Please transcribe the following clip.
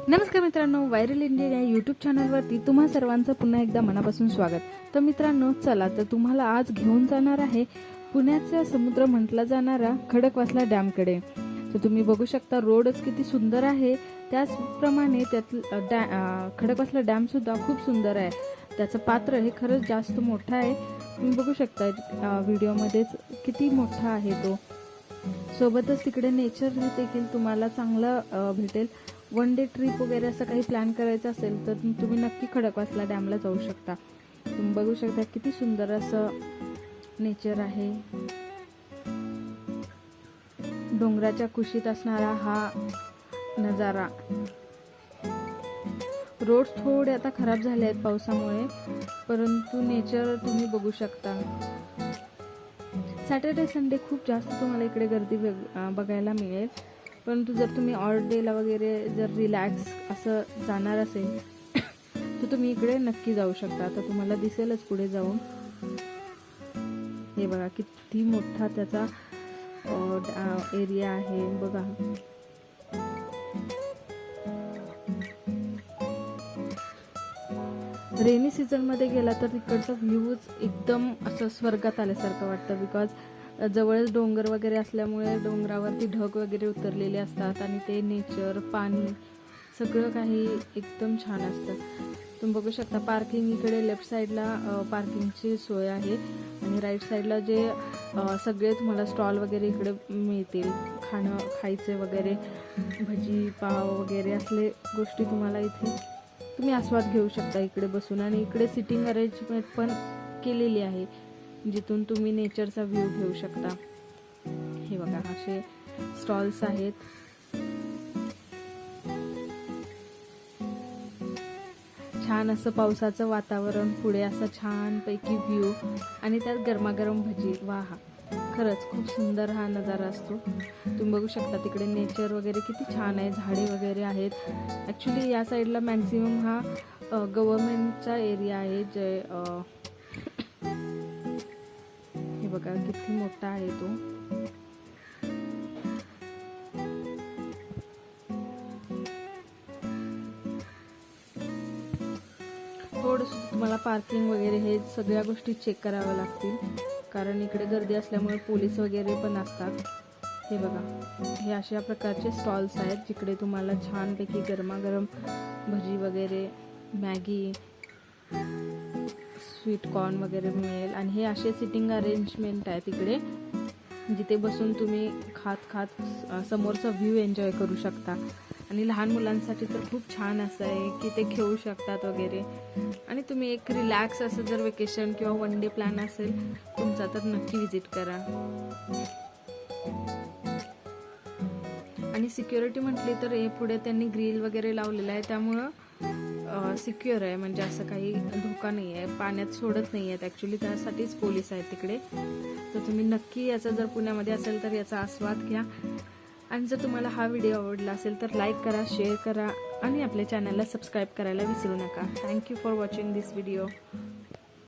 नमस्कार मित्रांनो, viral India या यूट्यूब चॅनलवरती तुम्हा सर्वांचं पुन्हा एकदा मनापासून स्वागत। तर मित्रांनो, चला तर तुम्हाला आज घेऊन जाणार आहे पुण्याचा समुद्र म्हटला जाणारा खडकवासला डॅमकडे। तर तुम्ही बघू शकता रोडच किती सुंदर आहे, त्याचप्रमाणे खडकवासला डॅम सुद्धा खूप सुंदर आहे। त्याचं पात्र हे खरंच जास्त मोठं आहे। तुम्ही बघू शकता व्हिडिओमध्येच किती मोठा आहे तो। सोबतच तिकडे नेचर देखील तुम्हाला चांगलं भेटेल। वन डे ट्रिप वगैरे असं काही प्लॅन करायचं असेल तर तुम्ही नक्की खडकवासला डॅमला जाऊ शकता। तुम्ही बघू शकता किती सुंदर असं नेचर आहे। डोंगराच्या कुशीत असणारा हा नजारा। रोड थोडे आता खराब झाले आहेत पावसामुळे, परंतु नेचर तुम्ही बघू शकता। सॅटर्डे संडे खूप जास्त तुम्हाला इकडे गर्दी बघायला मिळेल, परंतु जर तुम्ही ऑल डेला वगैरे जर रिलॅक्स असं जाणार असेल तर तुम्ही इकडे नक्की जाऊ शकता। आता तुम्हाला दिसेलच पुढे जाऊन। हे बघा किती मोठा त्याचा एरिया आहे बघा। रेनी सीझन मध्ये गेला तर तिकडचा व्ह्यूज एकदम असं स्वर्गात आल्यासारखं वाटतं, बिकॉज जवळच डोंगर वगैरे असल्यामुळे डोंगरावरती ढग वगैरे उतरलेले असतात आणि ते नेचर, पाणी सगळं काही एकदम छान असतं। तुम्ही बघू शकता पार्किंग इकडे लेफ्ट साईडला पार्किंगची सोय आहे आणि राईट साईडला जे सगळे तुम्हाला स्टॉल वगैरे इकडे मिळतील, खायचे वगैरे, भजी पाव वगैरे असले गोष्टी तुम्हाला इथे तुम्ही आस्वाद घेऊ शकता इकडे बसून। आणि इकडे सिटिंग अरेंजमेंट पण केलेली आहे जिथून तुम्ही नेचरचा व्ह्यू घेऊ शकता। हे बघा असे स्टॉल्स आहेत। छान असं पावसाचं वातावरण, पुढे असं छान पैकी व्ह्यू आणि त्यात गरमागरम भजी। वाह, खरंच खूप सुंदर हा नजारा असतो। तुम्ही बघू शकता तिकडे नेचर वगैरे किती छान आहे, झाडे वगैरे आहेत। ॲक्च्युली या साईडला मॅक्झिमम हा गव्हर्नमेंटचा एरिया आहे। जे हे बघा किती मोठा आहे तो। थोडंसं तुम्हाला पार्किंग वगैरे हे सगळ्या गोष्टी चेक कराव्या लागतील, कारण इकडे गर्दी असल्यामुळे पोलीस वगैरे पण असतात। हे बघा हे अशा प्रकारचे स्टॉल्स आहेत जिकडे तुम्हाला छानपैकी गरमागरम भजी वगैरे, मॅगी, स्वीट कॉर्न वगैरे मिळेल। आणि हे असे सिटिंग अरेंजमेंट आहे तिकडे, जिथे बसून तुम्ही खात समोरचा व्ह्यू एन्जॉय करू शकता। आणि लहान मुलांसाठी तर खूप छान असं आहे की ते खेळू शकतात वगैरे। आणि तुम्ही एक रिलॅक्स असं जर वेकेशन किंवा वन डे प्लॅन असेल तुमचा तर नक्की विजिट करा। आणि सिक्युरिटी म्हटली तर हे पुढे त्यांनी ग्रिल वगैरे लावलेलं आहे, त्यामुळं सिक्युअर आहे, म्हणजे असं काही धोका नाही आहे, पाण्यात सोडत नाही आहेत। ॲक्च्युली त्यासाठीच पोलीस आहेत तिकडे। तर तुम्ही नक्की याचा जर पुण्यामध्ये असेल तर याचा आस्वाद घ्या। आणि जर तुम्हाला हा व्हिडिओ आवडला असेल तर लाईक करा, शेअर करा आणि आपल्या चॅनलला सबस्क्राईब करायला विसरू नका। Thank you for watching this video.